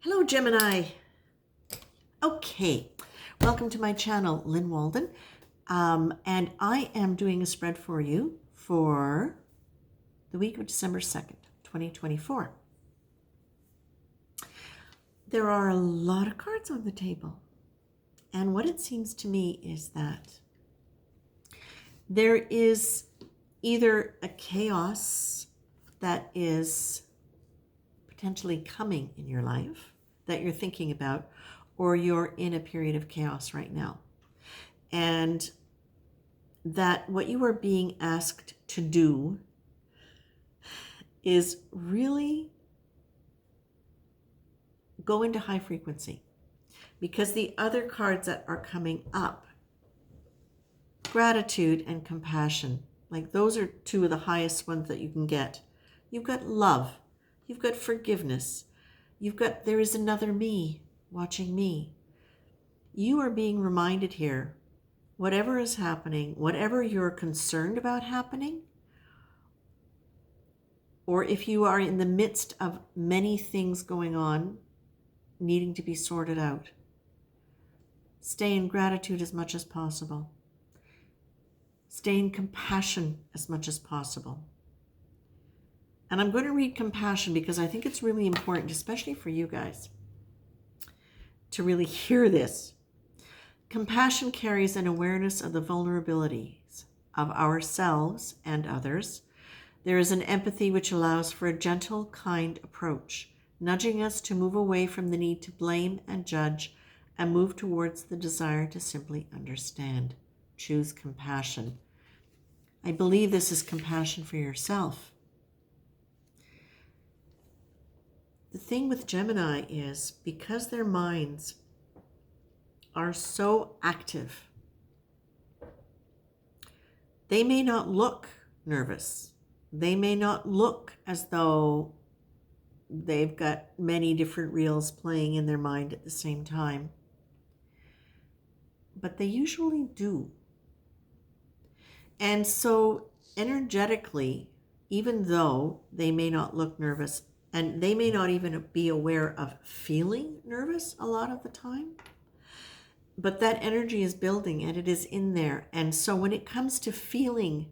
Hello, Gemini. Okay, welcome to my channel, Lynn Walden. And I am doing a spread for you for the week of December 2nd, 2024. There are a lot of cards on the table. And what it seems to me is that there is either a chaos that is potentially coming in your life that you're thinking about, or you're in a period of chaos right now. And that what you are being asked to do is really go into high frequency. Because the other cards that are coming up, gratitude and compassion, like those are two of the highest ones that you can get. You've got love, you've got forgiveness, you've got there is another me watching me. You are being reminded here, whatever is happening, whatever you're concerned about happening, or if you are in the midst of many things going on, needing to be sorted out, stay in gratitude as much as possible. Stay in compassion as much as possible. And I'm going to read compassion because I think it's really important, especially for you guys, to really hear this. Compassion carries an awareness of the vulnerabilities of ourselves and others. There is an empathy which allows for a gentle, kind approach, nudging us to move away from the need to blame and judge and move towards the desire to simply understand. Choose compassion. I believe this is compassion for yourself. The thing with Gemini is because their minds are so active, they may not look nervous. They may not look as though they've got many different reels playing in their mind at the same time, but they usually do. And so energetically, even though they may not look nervous, and they may not even be aware of feeling nervous a lot of the time, but that energy is building and it is in there. And so when it comes to feeling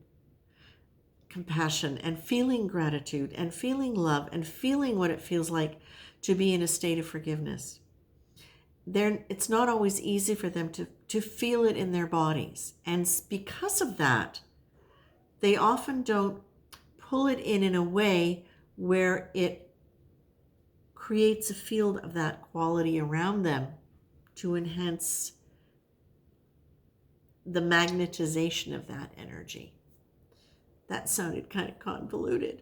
compassion and feeling gratitude and feeling love and feeling what it feels like to be in a state of forgiveness, it's not always easy for them to feel it in their bodies. And because of that, they often don't pull it in a way where it creates a field of that quality around them to enhance the magnetization of that energy. That sounded kind of convoluted.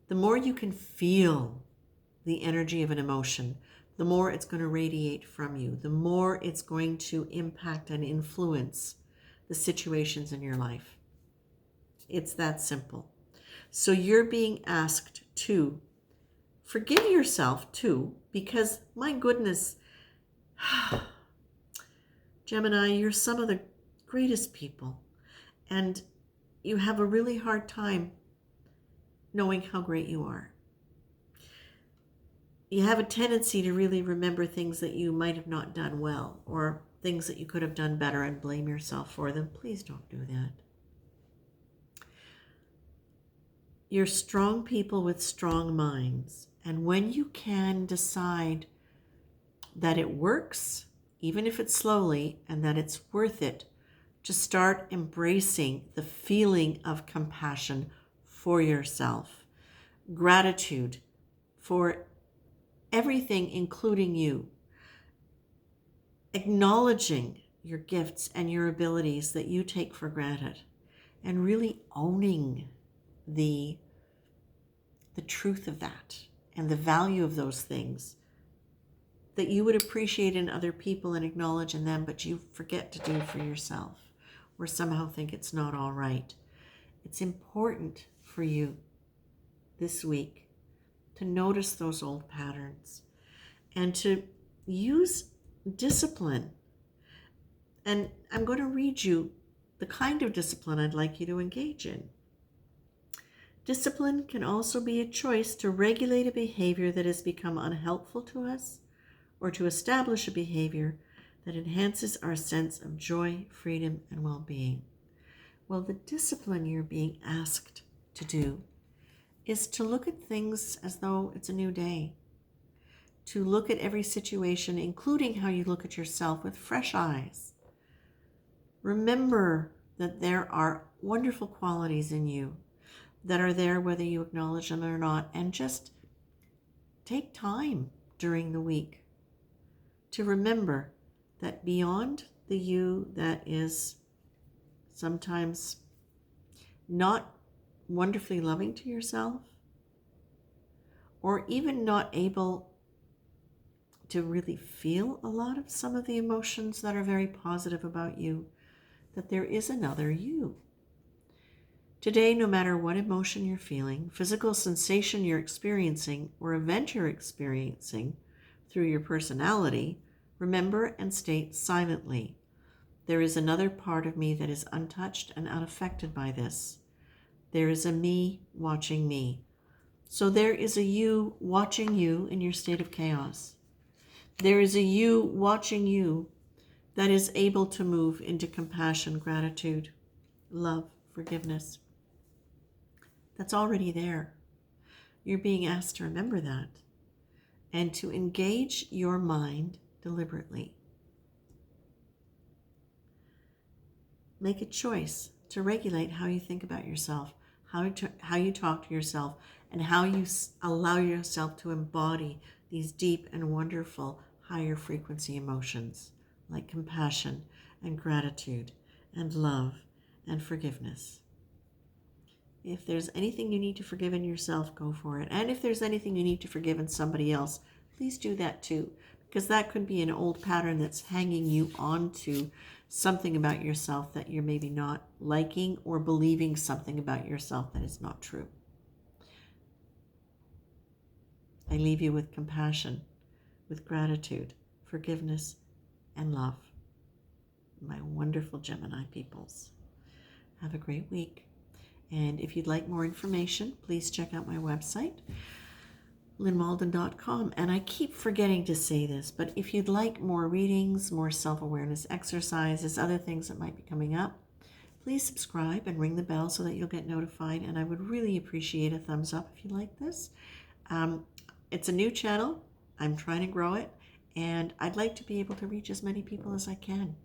The more you can feel the energy of an emotion, the more it's going to radiate from you, the more it's going to impact and influence the situations in your life. It's that simple. So you're being asked to forgive yourself too, because my goodness, Gemini, you're some of the greatest people, and you have a really hard time knowing how great you are. You have a tendency to really remember things that you might have not done well, or things that you could have done better, and blame yourself for them. Please don't do that. You're strong people with strong minds. And when you can decide that it works, even if it's slowly, and that it's worth it, to start embracing the feeling of compassion for yourself, gratitude for everything, including you, acknowledging your gifts and your abilities that you take for granted, and really owning the truth of that and the value of those things that you would appreciate in other people and acknowledge in them, but you forget to do for yourself, or somehow think it's not all right. It's important for you this week to notice those old patterns and to use discipline. And I'm going to read you the kind of discipline I'd like you to engage in. Discipline can also be a choice to regulate a behavior that has become unhelpful to us or to establish a behavior that enhances our sense of joy, freedom, and well-being. Well, the discipline you're being asked to do is to look at things as though it's a new day, to look at every situation, including how you look at yourself, with fresh eyes. Remember that there are wonderful qualities in you that are there whether you acknowledge them or not, and just take time during the week to remember that beyond the you that is sometimes not wonderfully loving to yourself, or even not able to really feel a lot of some of the emotions that are very positive about you, that there is another you. Today, no matter what emotion you're feeling, physical sensation you're experiencing, or event you're experiencing through your personality, remember and state silently, there is another part of me that is untouched and unaffected by this. There is a me watching me. So there is a you watching you in your state of chaos. There is a you watching you that is able to move into compassion, gratitude, love, forgiveness. That's already there. You're being asked to remember that and to engage your mind deliberately. Make a choice to regulate how you think about yourself, how you talk to yourself, and how you allow yourself to embody these deep and wonderful higher frequency emotions like compassion and gratitude and love and forgiveness. If there's anything you need to forgive in yourself, go for it. And if there's anything you need to forgive in somebody else, please do that too, because that could be an old pattern that's hanging you onto something about yourself that you're maybe not liking, or believing something about yourself that is not true. I leave you with compassion, with gratitude, forgiveness, and love. My wonderful Gemini peoples. Have a great week. And if you'd like more information, please check out my website, lynmalden.com. And I keep forgetting to say this, but if you'd like more readings, more self-awareness exercises, other things that might be coming up, please subscribe and ring the bell so that you'll get notified. And I would really appreciate a thumbs up if you like this. It's a new channel. I'm trying to grow it, and I'd like to be able to reach as many people as I can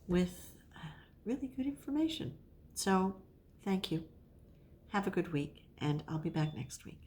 with really good information. So thank you. Have a good week, and I'll be back next week.